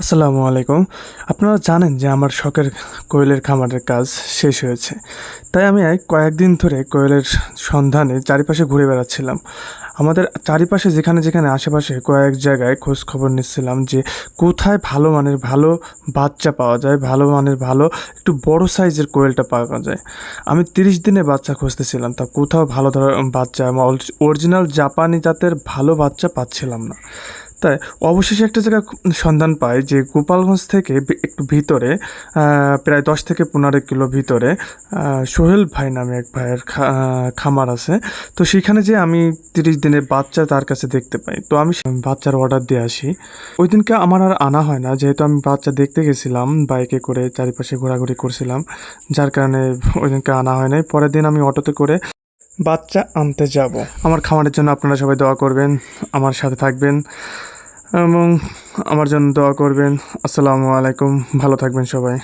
আসসালামু আলাইকুম। আপনারা জানেন যে আমার শখের কোয়েলের খামারের কাজ শেষ হয়েছে। তাই আমি কয়েকদিন ধরে কোয়েলের সন্ধানে চারিপাশে ঘুরে বেড়াচ্ছিলাম। আমাদের চারিপাশে যেখানে আশেপাশে কয়েক জায়গায় খোঁজ খবর নিচ্ছিলাম যে কোথায় ভালো মানের ভালো বাচ্চা পাওয়া যায়, ভালো মানের ভালো একটু বড় সাইজের কোয়েলটা পাওয়া যায়। আমি ৩০ দিনে বাচ্চা খুঁজতেছিলাম, তা কোথাও ভালো বাচ্চা অরিজিনাল জাপানি জাতের ভালো বাচ্চা পাচ্ছিলাম না। তাই অবশেষে একটা জায়গা সন্ধান পাই যে গোপালগঞ্জ থেকে একটু ভিতরে প্রায় ১০ থেকে ১৫ কিলো ভিতরে সোহেল ভাই নামে এক ভাইয়ের খামার আছে। তো সেখানে যে আমি ৩০ দিনের বাচ্চা তার কাছে দেখতে পাই। তো আমি বাচ্চার অর্ডার দিয়ে আসি। ওই দিনকে আমার আর আনা হয় না, যেহেতু আমি বাচ্চা দেখতে গেছিলাম বাইকে করে, চারিপাশে ঘোরাঘুরি করছিলাম, যার কারণে ওই দিনকে আনা হয় নাই। পরের দিন আমি অটোতে করে বাচ্চা আনতে যাব। আমার খামারের জন্য আপনারা সবাই দোয়া করবেন, আমার সাথে থাকবেন এবং আমার জন্য দোয়া করবেন। আসসালামু আলাইকুম, ভালো থাকবেন সবাই।